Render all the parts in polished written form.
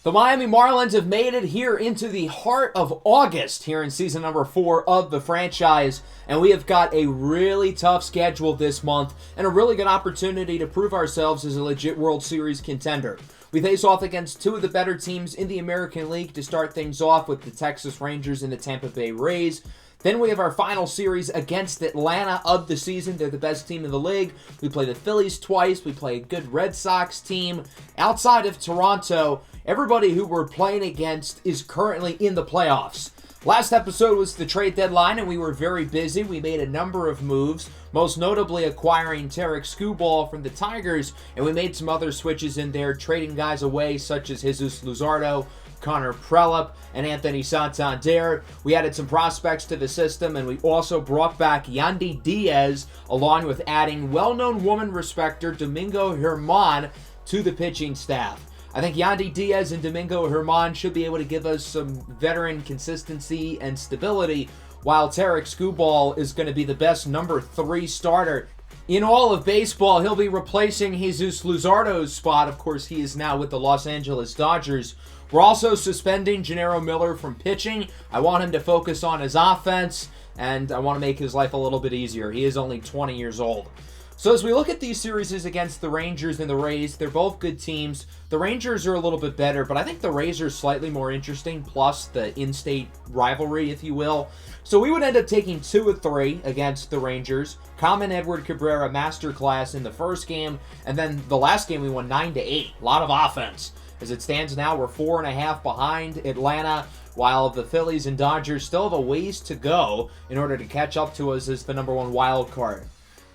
The Miami Marlins have made it here into the heart of August here in season number 4 of the franchise, and we have got a really tough schedule this month and a really good opportunity to prove ourselves as a legit World Series contender. We face off against two of the better teams in the American League to start things off with the Texas Rangers and the Tampa Bay Rays. Then we have our final series against Atlanta of the season. They're the best team in the league. We play the Phillies twice. We play a good Red Sox team. Outside of Toronto, everybody who we're playing against is currently in the playoffs. Last episode was the trade deadline, and we were very busy. We made a number of moves, most notably acquiring Tarik Skubal from the Tigers, and we made some other switches in there, trading guys away such as Jesus Luzardo, Connor Prelup, and Anthony Santander. We added some prospects to the system, and we also brought back Yandy Diaz, along with adding well-known woman respecter Domingo Germán to the pitching staff. I think Yandy Diaz and Domingo Germán should be able to give us some veteran consistency and stability, while Tarik Skubal is going to be the best number 3 starter in all of baseball. He'll be replacing Jesus Luzardo's spot. Of course, he is now with the Los Angeles Dodgers. We're also suspending Gennaro Miller from pitching. I want him to focus on his offense, and I want to make his life a little bit easier. He is only 20 years old. So as we look at these series against the Rangers and the Rays, they're both good teams. The Rangers are a little bit better, but I think the Rays are slightly more interesting, plus the in-state rivalry, if you will. So we would end up taking 2 of 3 against the Rangers. Common Edward Cabrera masterclass in the first game, and then the last game we won 9-8. A lot of offense. As it stands now, we're 4.5 behind Atlanta, while the Phillies and Dodgers still have a ways to go in order to catch up to us as the number 1 wild card.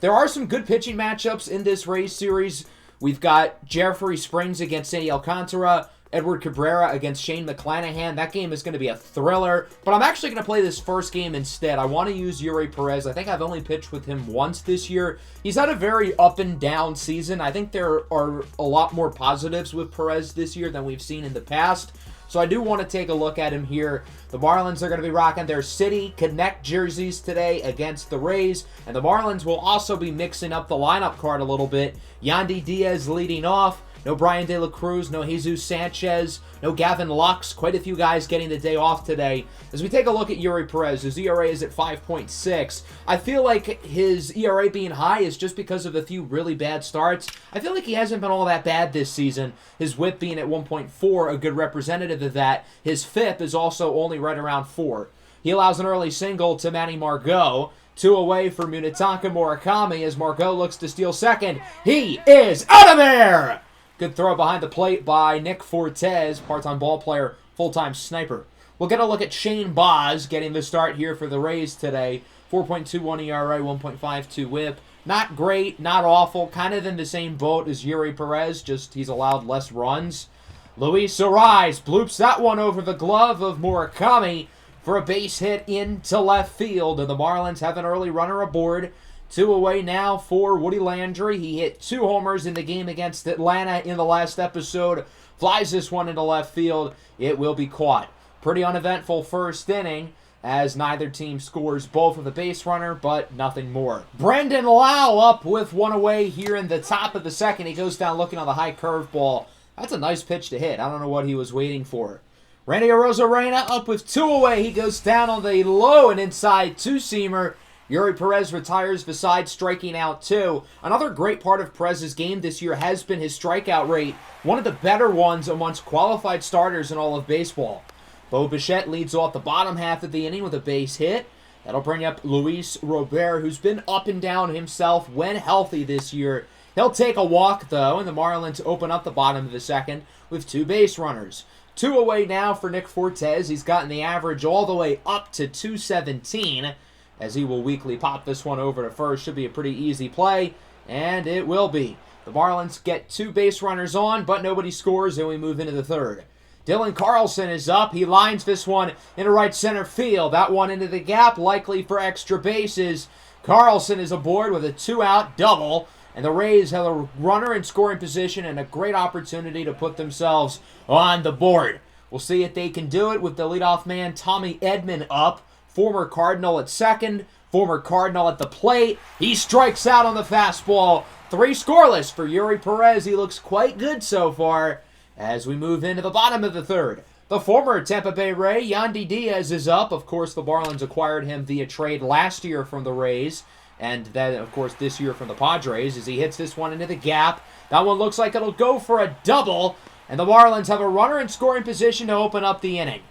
There are some good pitching matchups in this Rays series. We've got Jeffrey Springs against Sandy Alcantara, Edward Cabrera against Shane McClanahan. That game is going to be a thriller, but I'm actually going to play this first game instead. I want to use Eury Perez. I think I've only pitched with him once this year. He's had a very up and down season. I think there are a lot more positives with Perez this year than we've seen in the past. So I do want to take a look at him here. The Marlins are going to be rocking their City Connect jerseys today against the Rays. And the Marlins will also be mixing up the lineup card a little bit. Yandy Diaz leading off. No Brian De La Cruz, no Jesus Sanchez, no Gavin Lux. Quite a few guys getting the day off today. As we take a look at Eury Perez, his ERA is at 5.6. I feel like his ERA being high is just because of a few really bad starts. I feel like he hasn't been all that bad this season. His whip being at 1.4, a good representative of that. His FIP is also only right around 4. He allows an early single to Manny Margot. 2 away for Munetaka Murakami as Margot looks to steal second. He is out of there! Good throw behind the plate by Nick Fortes, part-time ball player, full-time sniper. We'll get a look at Shane Baz getting the start here for the Rays today. 4.21 ERA, 1.52 whip. Not great, not awful, kind of in the same boat as Eury Perez, just he's allowed less runs. Luis Arraez bloops that one over the glove of Murakami for a base hit into left field, and the Marlins have an early runner aboard. 2 away now for Woody Landry. He hit 2 homers in the game against Atlanta in the last episode. Flies this one into left field. It will be caught. Pretty uneventful first inning as neither team scores, both with a base runner, but nothing more. Brendan Lau up with 1 away here in the top of the second. He goes down looking on the high curveball. That's a nice pitch to hit. I don't know what he was waiting for. Randy Arozarena up with 2 away. He goes down on the low and inside 2-seamer. Eury Perez retires besides striking out 2. Another great part of Perez's game this year has been his strikeout rate, one of the better ones amongst qualified starters in all of baseball. Bo Bichette leads off the bottom half of the inning with a base hit. That'll bring up Luis Robert, who's been up and down himself when healthy this year. He'll take a walk, though, and the Marlins open up the bottom of the second with 2 base runners. 2 away now for Nick Fortes. He's gotten the average all the way up to 217. As he will weakly pop this one over to first. Should be a pretty easy play, and it will be. The Marlins get 2 base runners on, but nobody scores, and we move into the third. Dylan Carlson is up. He lines this one into right center field. That one into the gap, likely for extra bases. Carlson is aboard with a 2-out double, and the Rays have a runner in scoring position and a great opportunity to put themselves on the board. We'll see if they can do it with the leadoff man, Tommy Edman, up. Former Cardinal at second, former Cardinal at the plate. He strikes out on the fastball. 3 scoreless for Eury Perez. He looks quite good so far. as we move into the bottom of the third. The former Tampa Bay Ray, Yandy Diaz, is up. Of course, the Marlins acquired him via trade last year from the Rays, and then, of course, this year from the Padres, as he hits this one into the gap. That one looks like it'll go for a double, and the Marlins have a runner in scoring position to open up the inning.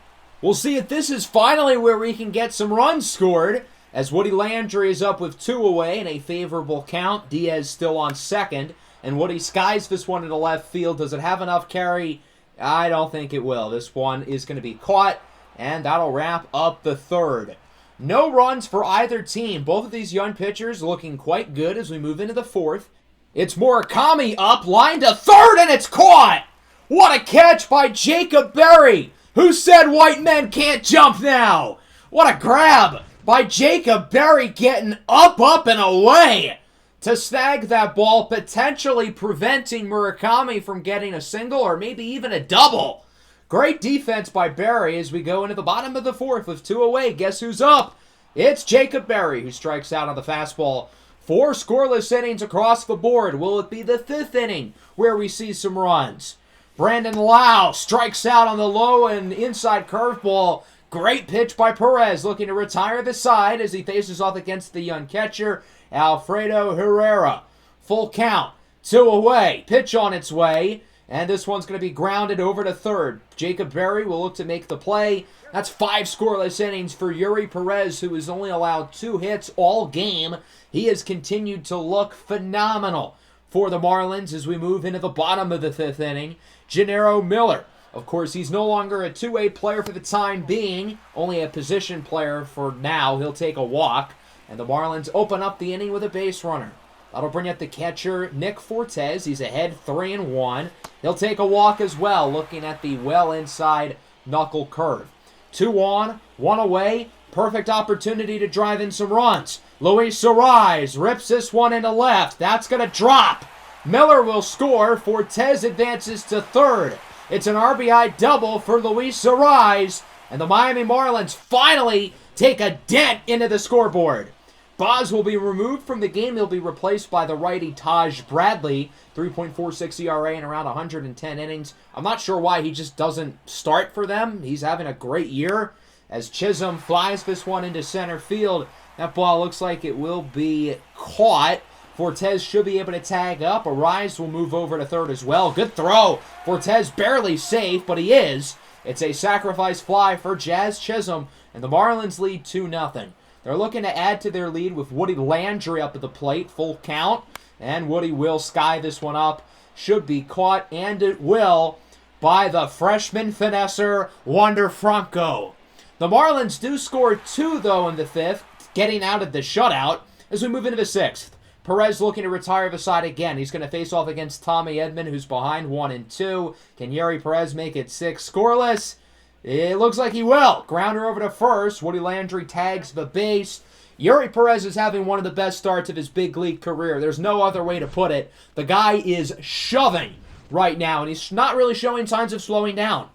We'll see if this is finally where we can get some runs scored, as Woody Landry is up with 2 away in a favorable count. Diaz still on second, and Woody skies this one into left field. Does it have enough carry? I don't think it will. This one is going to be caught, and that'll wrap up the third. No runs for either team. Both of these young pitchers looking quite good as we move into the fourth. It's Murakami up, line to third, and it's caught! What a catch by Jacob Berry! Who said white men can't jump now? What a grab by Jacob Berry, getting up, and away to snag that ball, potentially preventing Murakami from getting a single or maybe even a double. Great defense by Berry as we go into the bottom of the fourth with 2 away. Guess who's up? It's Jacob Berry, who strikes out on the fastball. 4 scoreless innings across the board. Will it be the 5th inning where we see some runs? Brandon Lau strikes out on the low and inside curveball. Great pitch by Perez, looking to retire the side as he faces off against the young catcher, Alfredo Herrera. Full count, 2 away, pitch on its way, and this one's going to be grounded over to third. Jacob Berry will look to make the play. That's 5 scoreless innings for Yuri Perez, who has only allowed 2 hits all game. He has continued to look phenomenal for the Marlins as we move into the bottom of the 5th inning. Gennaro Miller, of course, he's no longer a two-way player for the time being, only a position player for now. He'll take a walk, and the Marlins open up the inning with a base runner. That'll bring up the catcher, Nick Fortes. He's ahead 3-1. He'll take a walk as well, looking at the well inside knuckle curve. 2 on, 1 away. Perfect opportunity to drive in some runs. Luis Ariz rips this one into left. That's going to drop. Miller will score. Fortes advances to third. It's an RBI double for Luis Ariz, and the Miami Marlins finally take a dent into the scoreboard. Boz will be removed from the game. He'll be replaced by the righty Taj Bradley, 3.46 ERA in around 110 innings. I'm not sure why he just doesn't start for them. He's having a great year as Chisholm flies this one into center field. That ball looks like it will be caught. Fortes should be able to tag up. Ariz will move over to third as well. Good throw. Fortes barely safe, but he is. It's a sacrifice fly for Jazz Chisholm, and the Marlins lead 2-0. They're looking to add to their lead with Woody Landry up at the plate. Full count, and Woody will sky this one up. Should be caught, and it will, by the freshman finesser, Wander Franco. The Marlins do score 2, though, in the 5th, getting out of the shutout as we move into the 6th. Perez looking to retire the side again. He's going to face off against Tommy Edman, who's behind 1-2. Can Yuri Perez make it 6 scoreless? It looks like he will. Grounder over to first. Woody Landry tags the base. Yuri Perez is having one of the best starts of his big league career. There's no other way to put it. The guy is shoving right now, and he's not really showing signs of slowing down.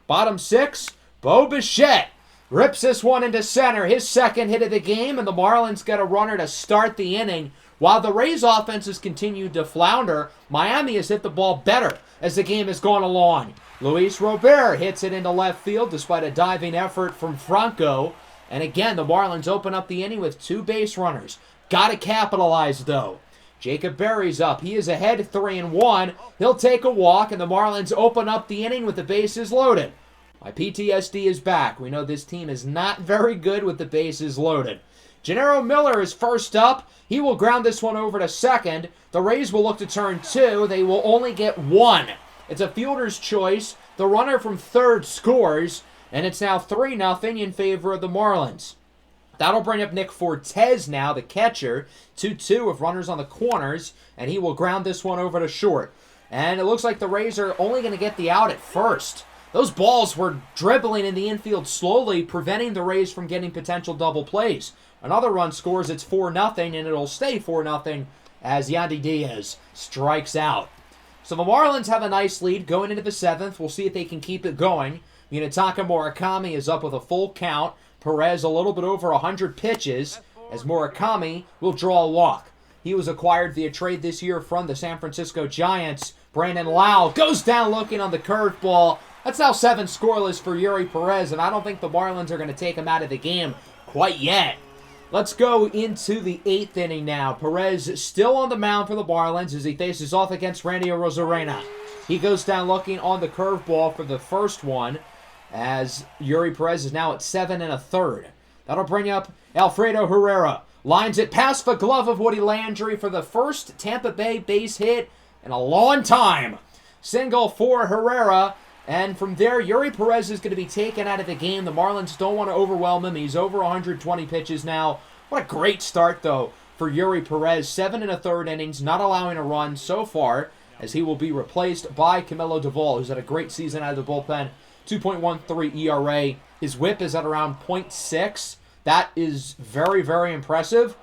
Bottom 6, Bo Bichette rips this one into center. His second hit of the game, and the Marlins get a runner to start the inning. While the Rays' offense has continued to flounder, Miami has hit the ball better as the game has gone along. Luis Robert hits it into left field despite a diving effort from Franco. And again, the Marlins open up the inning with 2 base runners. Got to capitalize, though. Jacob Berry's up. He is ahead 3-1. He'll take a walk, and the Marlins open up the inning with the bases loaded. My PTSD is back. We know this team is not very good with the bases loaded. Gennaro Miller is first up. He will ground this one over to second. The Rays will look to turn 2. They will only get 1. It's a fielder's choice. The runner from third scores, and it's now 3-0 in favor of the Marlins. That'll bring up Nick Fortes now, the catcher, 2-2 with runners on the corners, and he will ground this one over to short. And it looks like the Rays are only going to get the out at first. Those balls were dribbling in the infield slowly, preventing the Rays from getting potential double plays. Another run scores, it's 4-0, and it'll stay 4-0 as Yandy Diaz strikes out. So the Marlins have a nice lead going into the 7th. We'll see if they can keep it going. Munetaka Murakami is up with a full count. Perez a little bit over 100 pitches as Murakami will draw a walk. He was acquired via trade this year from the San Francisco Giants Brandon Lau goes down looking on the curveball. That's now 7 scoreless for Yuri Perez, and I don't think the Marlins are going to take him out of the game quite yet. Let's go into the 8th inning now. Perez still on the mound for the Marlins as he faces off against Randy Arozarena. He goes down looking on the curveball for the first one, as Yuri Perez is now at 7 1/3. That'll bring up Alfredo Herrera. Lines it past the glove of Woody Landry for the first Tampa Bay base hit in a long time. Single for Herrera. And from there, Yuri Perez is going to be taken out of the game. The Marlins don't want to overwhelm him. He's over 120 pitches now. What a great start, though, for Yuri Perez. 7 1/3 innings, not allowing a run so far, as he will be replaced by Camilo Doval, who's had a great season out of the bullpen. 2.13 ERA. His whip is at around .6. That is very, very impressive.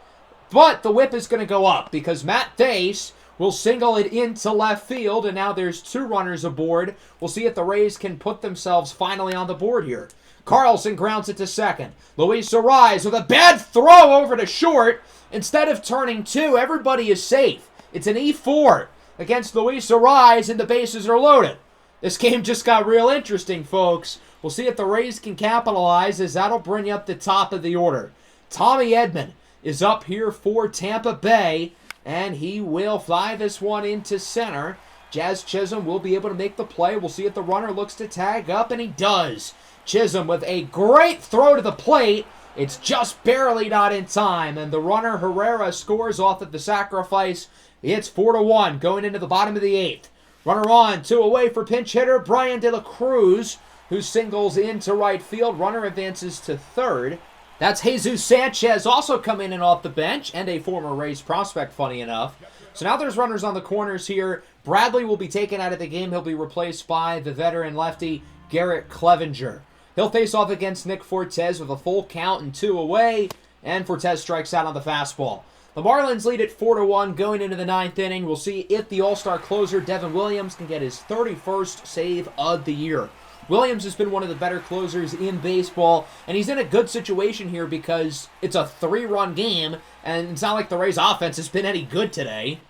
But the whip is going to go up because Matt Thaiss will single it into left field, and now there's 2 runners aboard. We'll see if the Rays can put themselves finally on the board here. Carlson grounds it to second. Luis Arraez with a bad throw over to short. Instead of turning 2, everybody is safe. It's an E4 against Luis Arraez, and the bases are loaded. This game just got real interesting, folks. We'll see if the Rays can capitalize, as that'll bring up the top of the order. Tommy Edman is up here for Tampa Bay, and he will fly this one into center. Jazz Chisholm will be able to make the play. We'll see if the runner looks to tag up, and he does. Chisholm with a great throw to the plate. It's just barely not in time, and the runner Herrera scores off of the sacrifice. It's 4-1 going into the bottom of the 8th. Runner on, 2 away for pinch hitter Brian De La Cruz, who singles into right field. Runner advances to third. That's Jesus Sanchez also coming in off the bench, and a former Rays prospect, funny enough. So now there's runners on the corners here. Bradley will be taken out of the game. He'll be replaced by the veteran lefty Garrett Clevenger. He'll face off against Nick Fortes with a full count and 2 away, and Fortes strikes out on the fastball. The Marlins lead at 4-1 going into the 9th inning. We'll see if the all-star closer Devin Williams can get his 31st save of the year. Williams has been one of the better closers in baseball, and he's in a good situation here because it's a 3-run game, and it's not like the Rays' offense has been any good today.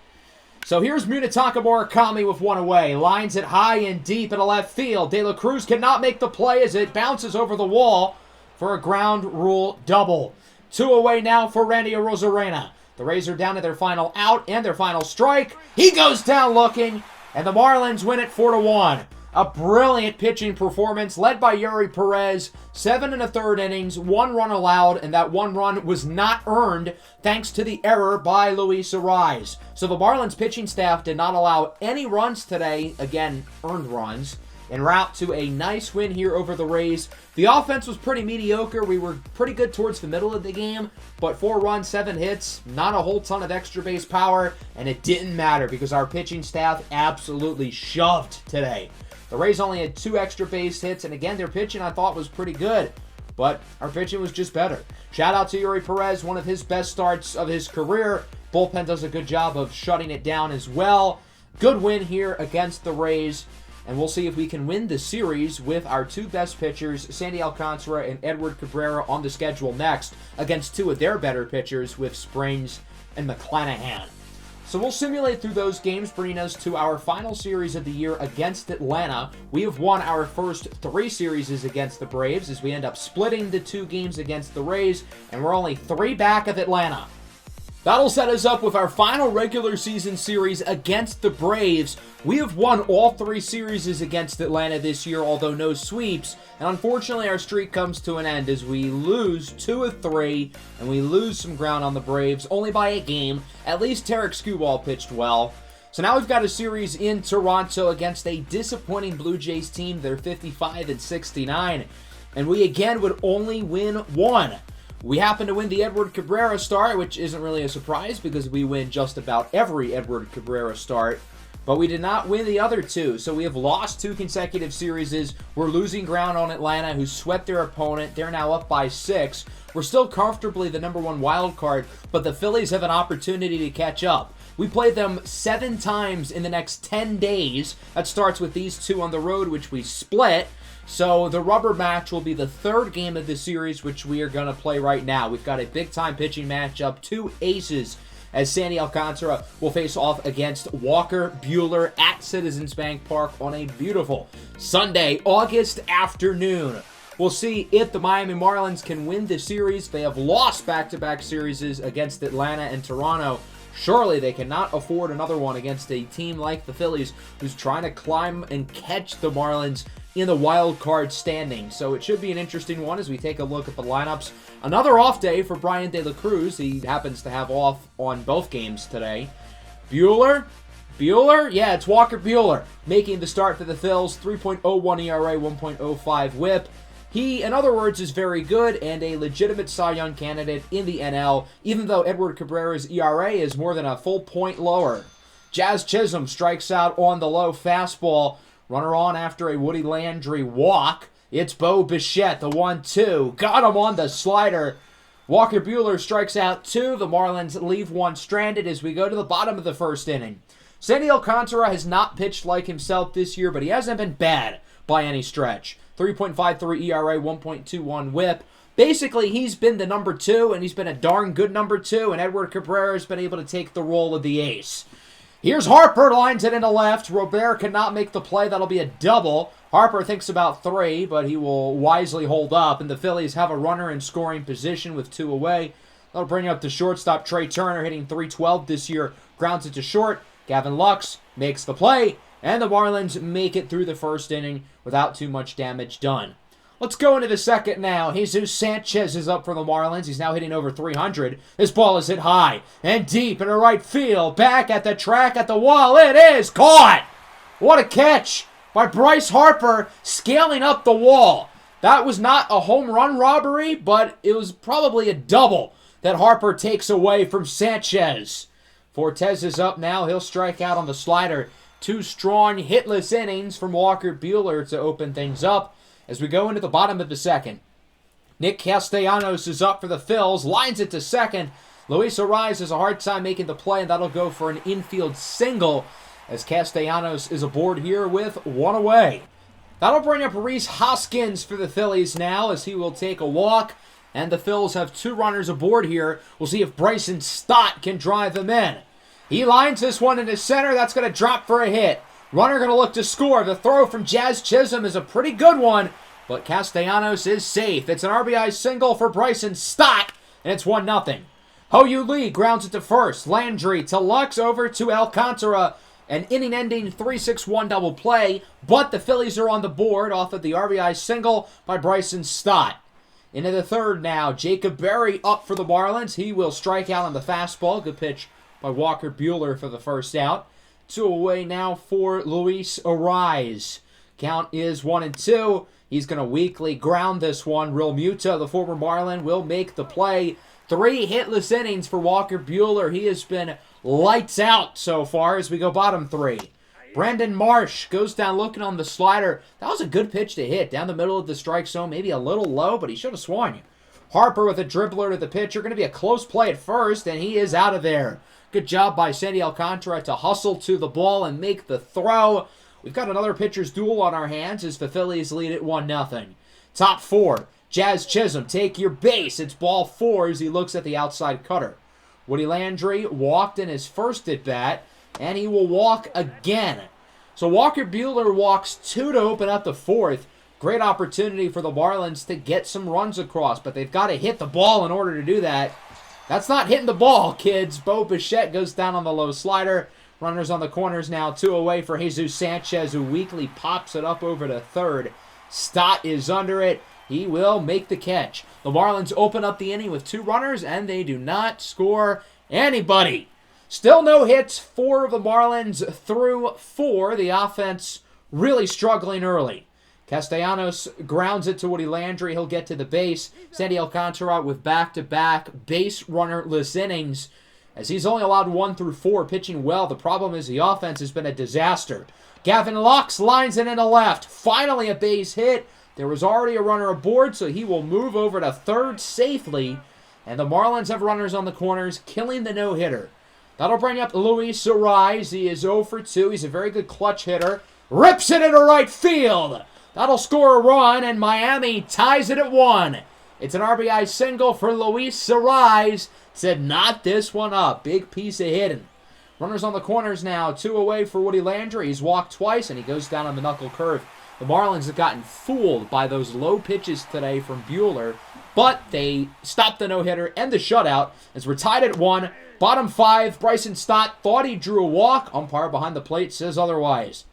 So here's Munetaka Murakami with 1 away. Lines it high and deep into left field. De La Cruz cannot make the play as it bounces over the wall for a ground rule double. 2 away now for Randy Arozarena. The Rays are down to their final out and their final strike. He goes down looking, and the Marlins win it 4-1. A brilliant pitching performance led by Yuri Perez. 7 1/3 innings, 1 run allowed, and that 1 run was not earned thanks to the error by Luis Arraez. So the Marlins pitching staff did not allow any runs today, again, earned runs, en route to a nice win here over the Rays. The offense was pretty mediocre. We were pretty good towards the middle of the game, but 4 runs, 7 hits, not a whole ton of extra base power, and it didn't matter because our pitching staff absolutely shoved today. The Rays only had 2 extra base hits, and again, their pitching I thought was pretty good, but our pitching was just better. Shout out to Yuri Perez, one of his best starts of his career. Bullpen does a good job of shutting it down as well. Good win here against the Rays, and we'll see if we can win the series with our 2 best pitchers, Sandy Alcantara and Edward Cabrera, on the schedule next against 2 of their better pitchers with Springs and McClanahan. So we'll simulate through those games, bringing us to our final series of the year against Atlanta. We have won our first 3 series against the Braves as we end up splitting the 2 games against the Rays, and we're only 3 back of Atlanta. That'll set us up with our final regular season series against the Braves. We have won all 3 series against Atlanta this year, although no sweeps. And unfortunately, our streak comes to an end as we lose 2 of 3, and we lose some ground on the Braves, only by a game. At least Tarek Skubal pitched well. So now we've got a series in Toronto against a disappointing Blue Jays team. They're 55-69, and we again would only win 1. We happen to win the Edward Cabrera start, which isn't really a surprise because we win just about every Edward Cabrera start. But we did not win the other 2, so we have lost 2 consecutive series. We're losing ground on Atlanta, who swept their opponent. They're now up by 6. We're still comfortably the #1 wild card, but the Phillies have an opportunity to catch up. We play them 7 times in the next 10 days. That starts with these 2 on the road, which we split. So the rubber match will be the 3rd game of the series, which we are going to play right now. We've got a big-time pitching matchup, 2 aces as Sandy Alcantara will face off against Walker Buehler at Citizens Bank Park on a beautiful Sunday, August afternoon. We'll see if the Miami Marlins can win the series. They have lost back-to-back series against Atlanta and Toronto. Surely they cannot afford another one against a team like the Phillies, who's trying to climb and catch the Marlins in the wild card standing. So it should be an interesting one as we take a look at the lineups. Another off day for Brian De La Cruz. He happens to have off on both games today. Buehler? Yeah, it's Walker Buehler making the start for the Phils. 3.01 ERA, 1.05 whip. He, in other words, is very good and a legitimate Cy Young candidate in the NL, even though Edward Cabrera's ERA is more than a full point lower. Jazz Chisholm strikes out on the low fastball. Runner on after a Woody Landry walk. It's Bo Bichette, the 1-2. Got him on the slider. Walker Buehler strikes out 2. The Marlins leave 1 stranded as we go to the bottom of the first inning. Sandy Alcantara has not pitched like himself this year, but he hasn't been bad by any stretch. 3.53 ERA, 1.21 whip. Basically, he's been the number 2, and he's been a darn good number 2, and Edward Cabrera has been able to take the role of the ace. Here's Harper, lines it into left. Robert cannot make the play. That'll be a double. Harper thinks about 3, but he will wisely hold up, and the Phillies have a runner in scoring position with 2 away. That'll bring up the shortstop, Trey Turner, hitting .312 this year. Grounds it to short. Gavin Lux makes the play, and the Marlins make it through the first inning without too much damage done. Let's go into the second now. Jesus Sanchez is up for the Marlins. He's now hitting over .300. This ball is hit high and deep into right field. Back at the track, at the wall. It is caught! What a catch by Bryce Harper, scaling up the wall. That was not a home run robbery, but it was probably a double that Harper takes away from Sanchez. Fortes is up now. He'll strike out on the slider. 2 strong hitless innings from Walker Buehler to open things up as we go into the bottom of the second. Nick Castellanos is up for the Phils, lines it to second. Luis Ariz has a hard time making the play, and that'll go for an infield single as Castellanos is aboard here with 1 away. That'll bring up Rhys Hoskins for the Phillies now as he will take a walk, and the Phils have 2 runners aboard here. We'll see if Bryson Stott can drive them in. He lines this one into center. That's going to drop for a hit. Runner going to look to score. The throw from Jazz Chisholm is a pretty good one, but Castellanos is safe. It's an RBI single for Bryson Stott, and it's 1-0. Ho-Yu Lee grounds it to first. Landry to Lux over to Alcantara. An inning-ending 3-6-1 double play, but the Phillies are on the board off of the RBI single by Bryson Stott. Into the third now. Jacob Berry up for the Marlins. He will strike out on the fastball. Good pitch by Walker Buehler for the first out. 2 away now for Luis Ariz. Count is 1-2. He's going to weakly ground this one. Real Muta, the former Marlin, will make the play. 3 hitless innings for Walker Buehler. He has been lights out so far as we go bottom 3. Brandon Marsh goes down looking on the slider. That was a good pitch to hit down the middle of the strike zone. Maybe a little low, but he should have swung. Harper with a dribbler to the pitcher. Going to be a close play at first, and he is out of there. Good job by Sandy Alcantara to hustle to the ball and make the throw. We've got another pitcher's duel on our hands as the Phillies lead it 1-0. Top 4. Jazz Chisholm, take your base. It's ball 4 as he looks at the outside cutter. Woody Landry walked in his first at-bat, and he will walk again. So Walker Buehler walks 2 to open up the 4th. Great opportunity for the Marlins to get some runs across, but they've got to hit the ball in order to do that. That's not hitting the ball, kids. Bo Bichette goes down on the low slider. Runners on the corners now. 2 away for Jesus Sanchez, who weakly pops it up over to third. Stott is under it. He will make the catch. The Marlins open up the inning with 2 runners, and they do not score anybody. Still no hits for the Marlins through 4. The offense really struggling early. Castellanos grounds it to Woody Landry. He'll get to the base. Sandy Alcantara with back-to-back base runnerless innings as he's only allowed 1 through 4, pitching well. The problem is the offense has been a disaster. Gavin Lux lines it into left. Finally a base hit. There was already a runner aboard, so he will move over to third safely. And the Marlins have runners on the corners, killing the no-hitter. That'll bring up Luis Ariz. He is 0 for 2. He's a very good clutch hitter. Rips it into right field. That'll score a run, and Miami ties it at 1. It's an RBI single for Luis Arise. Said not this one up. Big piece of hitting. Runners on the corners now. 2 away for Woody Landry. He's walked twice, and he goes down on the knuckle curve. The Marlins have gotten fooled by those low pitches today from Buehler, but they stopped the no-hitter and the shutout as we're tied at 1. Bottom 5, Bryson Stott thought he drew a walk. Umpire behind the plate says otherwise.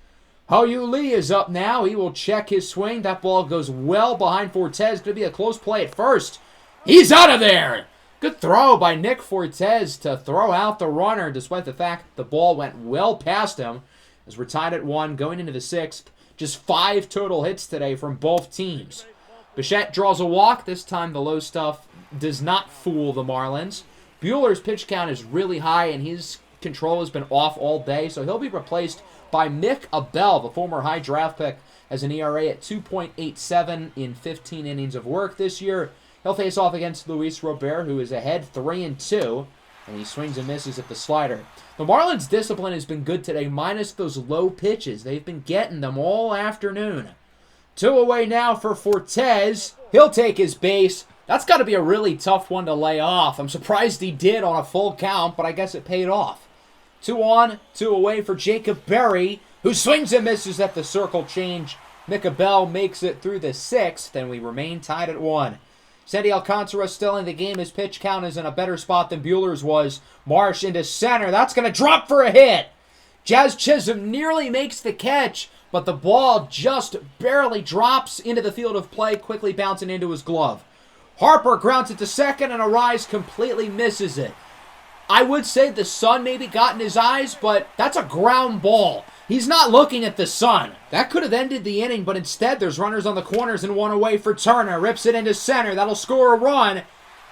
Hao-Yu Lee is up now. He will check his swing. That ball goes well behind Fortes. Going to be a close play at first. He's out of there! Good throw by Nick Fortes to throw out the runner, despite the fact the ball went well past him. As we're tied at 1, going into the 6th. Just 5 total hits today from both teams. Bichette draws a walk. This time the low stuff does not fool the Marlins. Buehler's pitch count is really high, and his control has been off all day, so he'll be replaced by Mick Abel, the former high draft pick, has an ERA at 2.87 in 15 innings of work this year. He'll face off against Luis Robert, who is ahead 3-2, and he swings and misses at the slider. The Marlins' discipline has been good today, minus those low pitches. They've been getting them all afternoon. 2 away now for Fortes. He'll take his base. That's got to be a really tough one to lay off. I'm surprised he did on a full count, but I guess it paid off. 2 on, 2 away for Jacob Berry, who swings and misses at the circle change. Mick Abel makes it through the 6th, and we remain tied at 1. Sandy Alcantara still in the game. His pitch count is in a better spot than Buehler's was. Marsh into center. That's going to drop for a hit. Jazz Chisholm nearly makes the catch, but the ball just barely drops into the field of play, quickly bouncing into his glove. Harper grounds it to second, and Arise completely misses it. I would say the sun maybe got in his eyes, but that's a ground ball. He's not looking at the sun. That could have ended the inning, but instead there's runners on the corners and 1 away for Turner. Rips it into center. That'll score a run.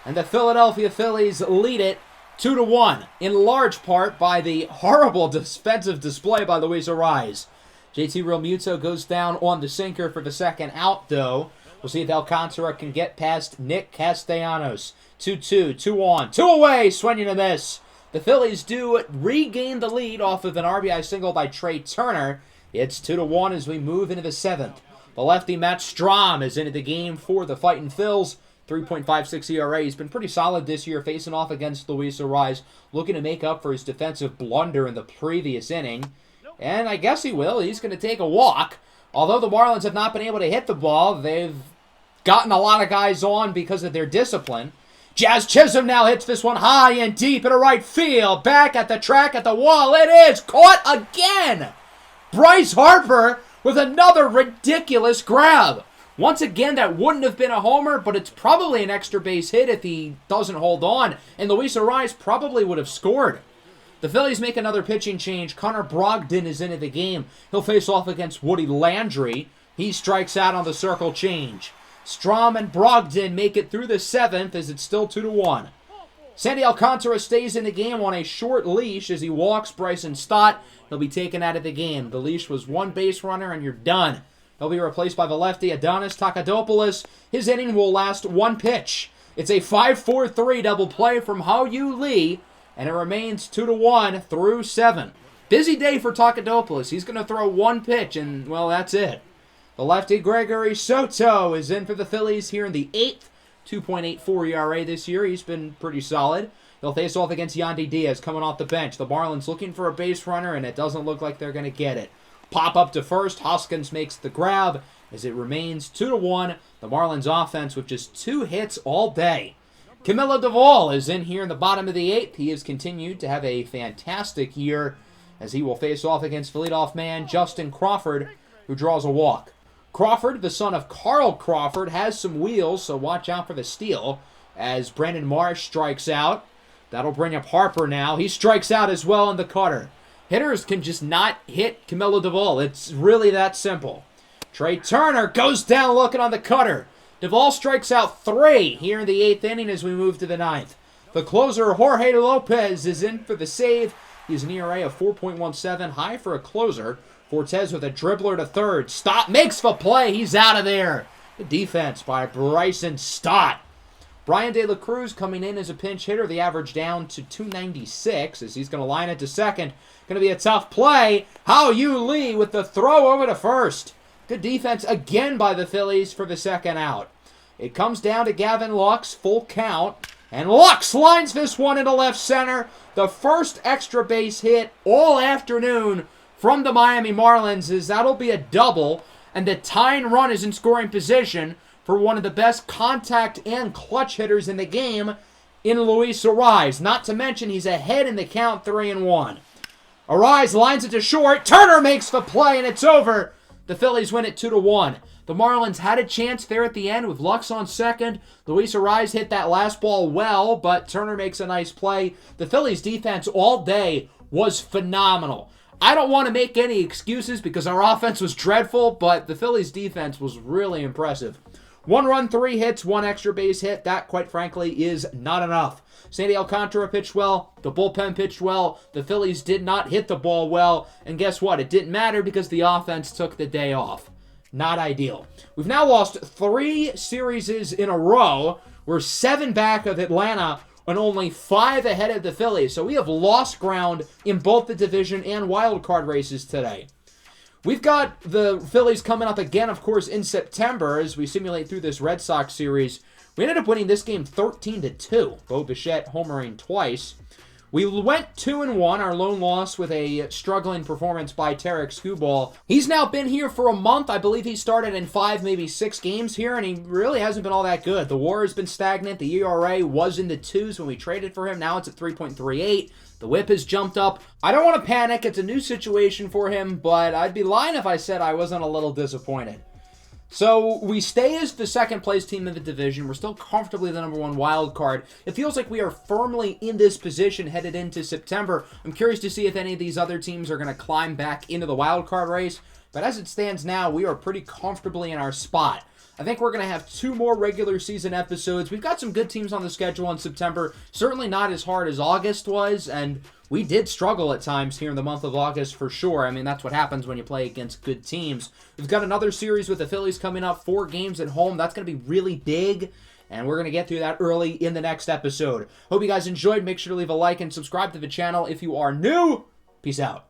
And the Philadelphia Phillies lead it 2-1, in large part by the horrible defensive display by Luis Arise. JT Realmuto goes down on the sinker for the second out, though. We'll see if Alcantara can get past Nick Castellanos. 2-2, 2 on, 2 away, swinging a miss. The Phillies do regain the lead off of an RBI single by Trey Turner. It's 2-1 as we move into the 7th. The lefty Matt Strom is into the game for the Fightin' Phils. 3.56 ERA. He's been pretty solid this year, facing off against Luis Arise, looking to make up for his defensive blunder in the previous inning. And I guess he will. He's going to take a walk. Although the Marlins have not been able to hit the ball, they've gotten a lot of guys on because of their discipline. Jazz Chisholm now hits this one high and deep into right field. Back at the track at the wall. It is caught again. Bryce Harper with another ridiculous grab. Once again, that wouldn't have been a homer, but it's probably an extra base hit if he doesn't hold on. And Luis Arise probably would have scored. The Phillies make another pitching change. Connor Brogdon is into the game. He'll face off against Woody Landry. He strikes out on the circle change. Strom and Brogdon make it through the 7th as it's still 2-1. Sandy Alcantara stays in the game on a short leash as he walks Bryson Stott. He'll be taken out of the game. The leash was 1 base runner and you're done. He'll be replaced by the lefty Adonis Takadopoulos. His inning will last 1 pitch. It's a 5-4-3 double play from Hao-Yu Lee, and it remains 2-1 through 7. Busy day for Takadopoulos. He's going to throw 1 pitch, and, well, that's it. The lefty Gregory Soto is in for the Phillies here in the 8th. 2.84 ERA this year. He's been pretty solid. They'll face off against Yandy Diaz coming off the bench. The Marlins looking for a base runner, and it doesn't look like they're going to get it. Pop up to first. Hoskins makes the grab as it remains 2-1. The Marlins offense with just 2 hits all day. Camilo Duvall is in here in the bottom of the 8th. He has continued to have a fantastic year as he will face off against leadoff man Justin Crawford, who draws a walk. Crawford, the son of Carl Crawford, has some wheels, so watch out for the steal as Brandon Marsh strikes out. That'll bring up Harper now. He strikes out as well in the cutter. Hitters can just not hit Camilo Duvall. It's really that simple. Trey Turner goes down looking on the cutter. Duvall strikes out 3 here in the 8th inning as we move to the 9th. The closer, Jorge Lopez, is in for the save. He's an ERA of 4.17, high for a closer. Fortes with a dribbler to third. Stott makes the play. He's out of there. Good defense by Bryson Stott. Brian De La Cruz coming in as a pinch hitter. The average down to 296 as he's going to line it to second. Going to be a tough play. Hao-Yu Lee with the throw over to first. Good defense again by the Phillies for the second out. It comes down to Gavin Lux, full count. And Lux lines this one into left center. The first extra base hit all afternoon from the Miami Marlins is that'll be a double. And the tying run is in scoring position for one of the best contact and clutch hitters in the game in Luis Arraez. Not to mention he's ahead in the count 3-1. Arraez lines it to short. Turner makes the play and it's over. The Phillies win it 2-1. The Marlins had a chance there at the end with Lux on second. Luis Arraez hit that last ball well, but Turner makes a nice play. The Phillies defense all day was phenomenal. I don't want to make any excuses because our offense was dreadful, but the Phillies defense was really impressive. 1 run, 3 hits, 1 extra base hit. That, quite frankly, is not enough. Sandy Alcantara pitched well. The bullpen pitched well. The Phillies did not hit the ball well. And guess what? It didn't matter because the offense took the day off. Not ideal. We've now lost 3 series in a row. We're 7 back of Atlanta and only 5 ahead of the Phillies. So we have lost ground in both the division and wild card races today. We've got the Phillies coming up again, of course, in September as we simulate through this Red Sox series. We ended up winning this game 13-2. Bo Bichette homering twice. We went 2-1, our lone loss with a struggling performance by Tarek Skubal. He's now been here for a month. I believe he started in 5, maybe 6 games here, and he really hasn't been all that good. The WAR has been stagnant. The ERA was in the 2s when we traded for him. Now it's at 3.38. The whip has jumped up. I don't want to panic. It's a new situation for him, but I'd be lying if I said I wasn't a little disappointed. So we stay as the second place team in the division. We're still comfortably the number 1 wild card. It feels like we are firmly in this position headed into September. I'm curious to see if any of these other teams are going to climb back into the wild card race. But as it stands now, we are pretty comfortably in our spot. I think we're going to have 2 more regular season episodes. We've got some good teams on the schedule in September. Certainly not as hard as August was, and we did struggle at times here in the month of August for sure. I mean, that's what happens when you play against good teams. We've got another series with the Phillies coming up, 4 games at home. That's going to be really big, and we're going to get through that early in the next episode. Hope you guys enjoyed. Make sure to leave a like and subscribe to the channel if you are new. Peace out.